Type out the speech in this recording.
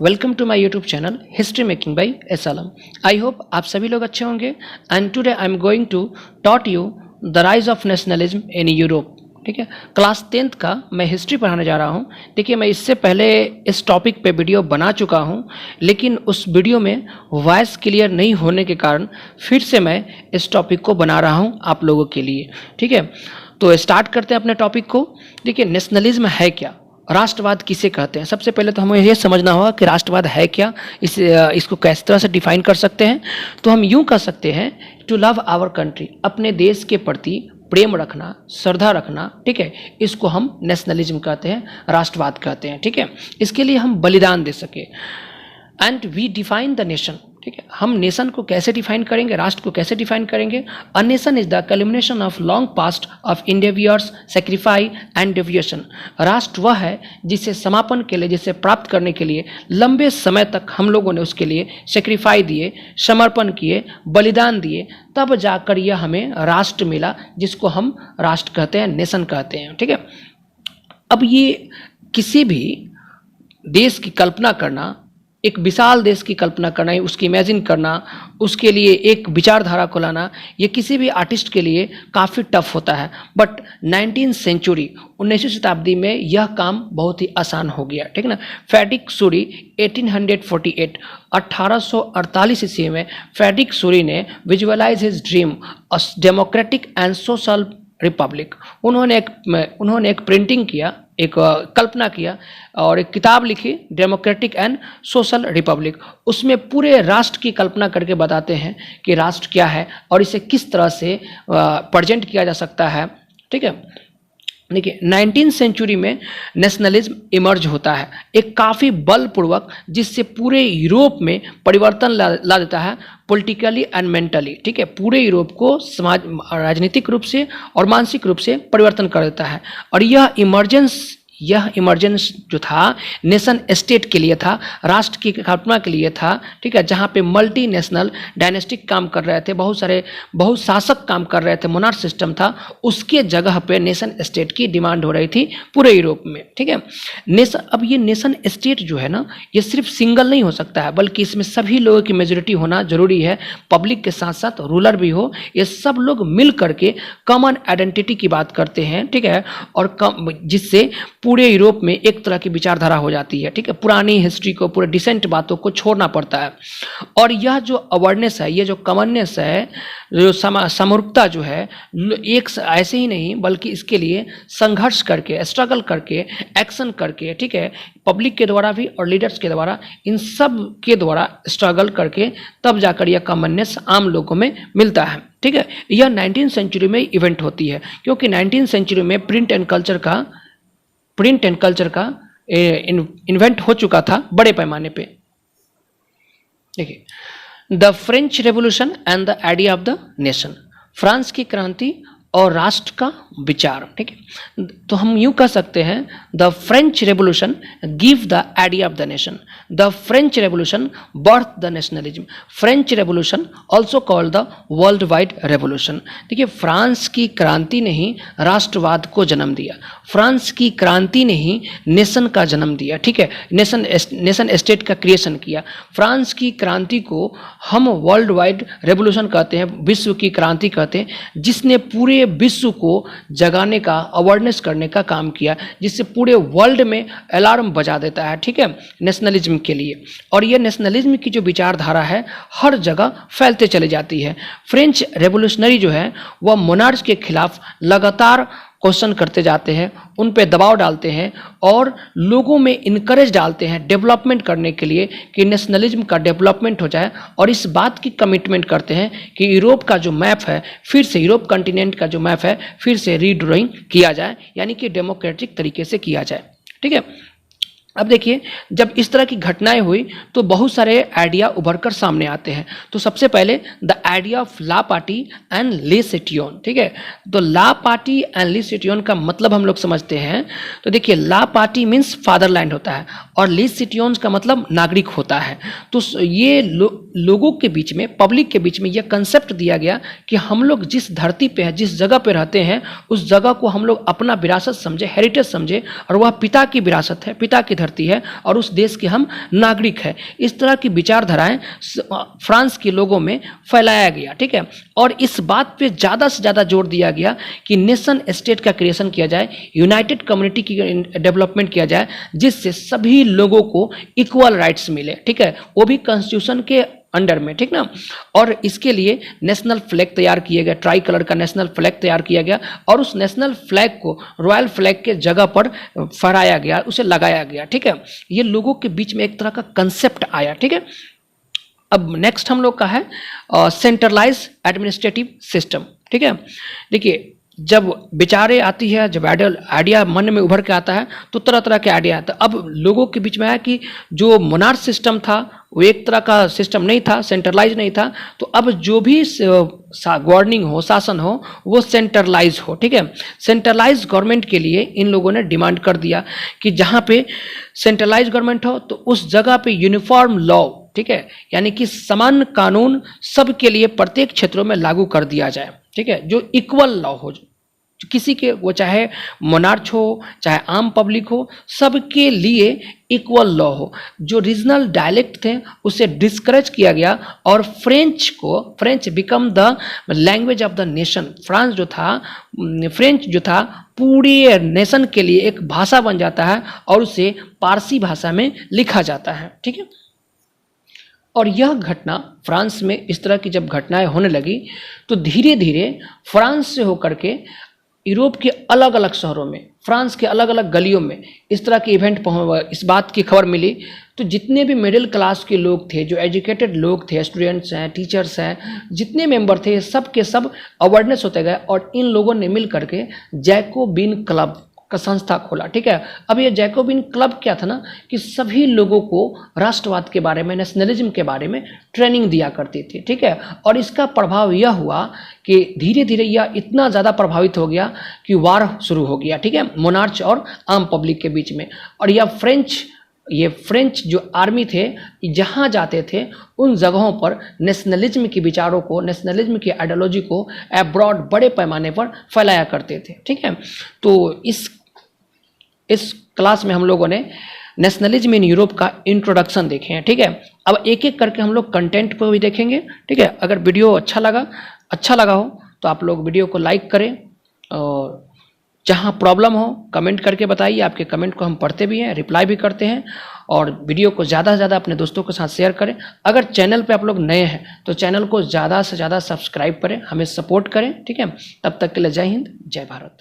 Welcome to my YouTube channel history making by S Alam. I hope आप सभी लोग अच्छे होंगे and today I am going to taught you the rise of nationalism in Europe. ठीक है, class 10th का मैं हिस्ट्री पढ़ाने जा रहा हूँ। देखिए, मैं इससे पहले इस टॉपिक पे वीडियो बना चुका हूँ, लेकिन उस वीडियो में वॉइस क्लियर नहीं होने के कारण फिर से मैं इस टॉपिक को बना रहा हूँ आप लोगों के लिए। ठीक है, तो स्टार्ट करते हैं अपने टॉपिक को। देखिए, नेशनलिज्म है क्या, राष्ट्रवाद किसे कहते हैं। सबसे पहले तो हमें यह समझना होगा कि राष्ट्रवाद है क्या, इसको किस तरह से डिफाइन कर सकते हैं। तो हम यूं कह सकते हैं, टू लव आवर कंट्री, अपने देश के प्रति प्रेम रखना, श्रद्धा रखना। ठीक है, इसको हम नेशनलिज्म कहते हैं, राष्ट्रवाद कहते हैं। ठीक है, इसके लिए हम बलिदान दे सके। And we define the nation. ठीक है, हम नेशन को कैसे डिफाइन करेंगे, राष्ट्र को कैसे डिफाइन करेंगे। A nation is the culmination of long past of endeavours sacrifice and devotion. राष्ट्र वह है जिसे समापन के लिए, जिसे प्राप्त करने के लिए लंबे समय तक हम लोगों ने उसके लिए सेक्रीफाई दिए, समर्पण किए, बलिदान दिए, तब जाकर यह हमें राष्ट्र मिला, जिसको हम राष्ट्र कहते हैं, नेशन कहते हैं। ठीक है, अब ये किसी भी देश की कल्पना करना, एक विशाल देश की कल्पना करना, उसकी इमेजिन करना, उसके लिए एक विचारधारा को लाना, ये किसी भी आर्टिस्ट के लिए काफ़ी टफ होता है। बट 19th सेंचुरी, 19वीं शताब्दी में यह काम बहुत ही आसान हो गया। ठीक है ना। फ्रेडरिक सूरी 1848 1848 ईस्वी में फ्रेडरिक सूरी ने visualise his dream a democratic and social republic. उन्होंने एक प्रिंटिंग किया, एक कल्पना किया और एक किताब लिखी, डेमोक्रेटिक एंड सोशल रिपब्लिक। उसमें पूरे राष्ट्र की कल्पना करके बताते हैं कि राष्ट्र क्या है और इसे किस तरह से प्रेजेंट किया जा सकता है। ठीक है, देखिए 19th सेंचुरी में नेशनलिज्म इमर्ज होता है एक काफ़ी बलपूर्वक, जिससे पूरे यूरोप में परिवर्तन ला देता है, पॉलिटिकली एंड मेंटली। ठीक है, पूरे यूरोप को समाज, राजनीतिक रूप से और मानसिक रूप से परिवर्तन कर देता है। और यह इमर्जेंस जो था नेशन स्टेट के लिए था, राष्ट्र की कल्पना के लिए था। ठीक है, जहाँ पे मल्टी नेशनल डायनेस्टिक काम कर रहे थे, बहुत शासक काम कर रहे थे, मोनार्क सिस्टम था, उसके जगह पे नेशन स्टेट की डिमांड हो रही थी पूरे यूरोप में। ठीक है, अब ये नेशन स्टेट जो है ना, ये सिर्फ सिंगल नहीं हो सकता है, बल्कि इसमें सभी लोगों की मेजोरिटी होना जरूरी है, पब्लिक के साथ साथ रूलर भी हो। ये सब लोग मिल करके कॉमन आइडेंटिटी की बात करते हैं। ठीक है, और जिससे पूरे यूरोप में एक तरह की विचारधारा हो जाती है। ठीक है, पुरानी हिस्ट्री को, पूरे डिसेंट बातों को छोड़ना पड़ता है। और यह जो अवेयरनेस है, ये जो कॉमननेस है, जो समरूपता जो है, एक ऐसे ही नहीं बल्कि इसके लिए संघर्ष करके, स्ट्रगल करके, एक्शन करके, ठीक है, पब्लिक के द्वारा भी और लीडर्स के द्वारा, इन सब के द्वारा स्ट्रगल करके तब जाकर यह कॉमननेस आम लोगों में मिलता है। ठीक है, यह 19th सेंचुरी में इवेंट होती है, क्योंकि 19th सेंचुरी में प्रिंट एंड कल्चर का इन्वेंट हो चुका था बड़े पैमाने पे। देखिए, the French revolution and the idea of the nation, France की क्रांति और राष्ट्र का विचार। ठीक है, तो हम यूं कह सकते हैं, the French revolution give the idea of the nation, the French revolution birth the nationalism, French revolution also called the world wide revolution. देखिए, फ्रांस की क्रांति ने ही राष्ट्रवाद को जन्म दिया, फ्रांस की क्रांति ने ही नेशन का जन्म दिया। ठीक है, नेशन स्टेट का क्रिएशन किया। फ्रांस की क्रांति को हम वर्ल्ड वाइड रेवोल्यूशन कहते हैं, विश्व की क्रांति कहते हैं, जिसने पूरे विश्व को जगाने का, अवेयरनेस करने का काम किया, जिससे पूरे वर्ल्ड में अलार्म बजा देता है। ठीक है, नेशनलिज्म के लिए। और यह नेशनलिज्म की जो विचारधारा है, हर जगह फैलते चली जाती है। फ्रेंच रेवोल्यूशनरी जो है, वह मोनार्क के खिलाफ लगातार क्वेश्चन करते जाते हैं, उन पे दबाव डालते हैं और लोगों में इनकरेज डालते हैं डेवलपमेंट करने के लिए, कि नेशनलिज्म का डेवलपमेंट हो जाए। और इस बात की कमिटमेंट करते हैं कि यूरोप का जो मैप है, फिर से यूरोप कॉन्टिनेंट का जो मैप है, फिर से रीड्राइंग किया जाए, यानी कि डेमोक्रेटिक तरीके से किया जाए। ठीक है, अब देखिए, जब इस तरह की घटनाएं हुई तो बहुत सारे आइडिया उभर कर सामने आते हैं। तो सबसे पहले the idea of law party and ली सिटियोन। ठीक है, तो ला पार्टी एंड ली सिटियोन का मतलब हम लोग समझते हैं। तो देखिए, ला पार्टी मीन्स फादरलैंड होता है और ली सिटियोन का मतलब नागरिक होता है। तो ये लोगों के बीच में, पब्लिक के बीच में यह कंसेप्ट दिया गया कि हम लोग जिस धरती पे हैं, जिस जगह पे रहते हैं, उस जगह को हम लोग अपना विरासत समझे, हेरिटेज समझे, और वह पिता की विरासत है, पिता की धरती है, और उस देश के हम नागरिक हैं। इस तरह की विचारधाराएं फ्रांस के लोगों में फैलाया गया। ठीक है, और इस बात पे ज़्यादा से ज़्यादा जोर दिया गया कि नेशन स्टेट का क्रिएशन किया जाए, यूनाइटेड कम्युनिटी की डेवलपमेंट किया जाए, जिससे सभी लोगों को इक्वल राइट्स मिले। ठीक है, वो भी कॉन्स्टिट्यूशन के अंडर में। ठीक ना, और इसके लिए नेशनल फ्लैग तैयार किया गया, ट्राई कलर का नेशनल फ्लैग तैयार किया गया, और उस नेशनल फ्लैग को रॉयल फ्लैग के जगह पर फहराया गया, उसे लगाया गया। ठीक है, ये लोगों के बीच में एक तरह का कंसेप्ट आया। ठीक है, अब नेक्स्ट हम लोग का है सेंट्रलाइज एडमिनिस्ट्रेटिव सिस्टम। ठीक है, देखिए, जब विचारें आती है, जब आइडिया मन में उभर के आता है, तो तरह तरह के आइडिया आते हैं। अब लोगों के बीच में आया कि जो मोनार्क सिस्टम था वो एक तरह का सिस्टम नहीं था, सेंट्रलाइज नहीं था, तो अब जो भी गवर्निंग हो, शासन हो, वो सेंट्रलाइज हो। ठीक है, सेंट्रलाइज गवर्नमेंट के लिए इन लोगों ने डिमांड कर दिया कि जहाँ पे सेंट्रलाइज गवर्नमेंट हो तो उस जगह पे यूनिफॉर्म लॉ, ठीक है, यानी कि समान कानून सबके लिए प्रत्येक क्षेत्रों में लागू कर दिया जाए। ठीक है, जो इक्वल लॉ हो, किसी के, वो चाहे मोनार्च हो चाहे आम पब्लिक हो, सबके लिए इक्वल लॉ हो। जो रीजनल डायलेक्ट थे उसे डिस्करेज किया गया और French become the language of the nation. France जो था, फ्रेंच जो था, पूरे नेशन के लिए एक भाषा बन जाता है और उसे पारसी भाषा में लिखा जाता है। ठीक है, और यह घटना फ्रांस में, इस तरह की जब घटनाएं होने लगी तो धीरे धीरे फ्रांस से होकर के यूरोप के अलग अलग शहरों में, फ्रांस के अलग अलग गलियों में इस तरह के इवेंट इस बात की खबर मिली। तो जितने भी मिडिल क्लास के लोग थे, जो एजुकेटेड लोग थे, स्टूडेंट्स हैं, टीचर्स हैं, जितने मेंबर थे, सब के सब अवेयरनेस होते गए और इन लोगों ने मिल करके जैकोबिन क्लब का संस्था खोला। ठीक है, अब ये जैकोबिन क्लब क्या था ना, कि सभी लोगों को राष्ट्रवाद के बारे में, नेशनलिज्म के बारे में ट्रेनिंग दिया करती थी। ठीक है, और इसका प्रभाव यह हुआ कि धीरे धीरे यह इतना ज़्यादा प्रभावित हो गया कि वार शुरू हो गया। ठीक है, मोनार्च और आम पब्लिक के बीच में। और ये फ्रेंच जो आर्मी थे, जहाँ जाते थे उन जगहों पर नेशनलिज्म के विचारों को, नेशनलिज्म की आइडियोलॉजी को अब्रॉड बड़े पैमाने पर फैलाया करते थे। ठीक है, तो इस क्लास में हम लोगों ने नेशनलिज्म इन यूरोप का इंट्रोडक्शन देखे हैं। ठीक है, अब एक एक करके हम लोग कंटेंट पर भी देखेंगे। ठीक है, अगर वीडियो अच्छा लगा हो तो आप लोग वीडियो को लाइक करें, और जहाँ प्रॉब्लम हो कमेंट करके बताइए। आपके कमेंट को हम पढ़ते भी हैं, रिप्लाई भी करते हैं, और वीडियो को ज़्यादा से ज़्यादा अपने दोस्तों के साथ शेयर करें। अगर चैनल पे आप लोग नए हैं तो चैनल को ज़्यादा से ज़्यादा सब्सक्राइब करें, हमें सपोर्ट करें। ठीक है, तब तक के लिए जय हिंद, जय भारत।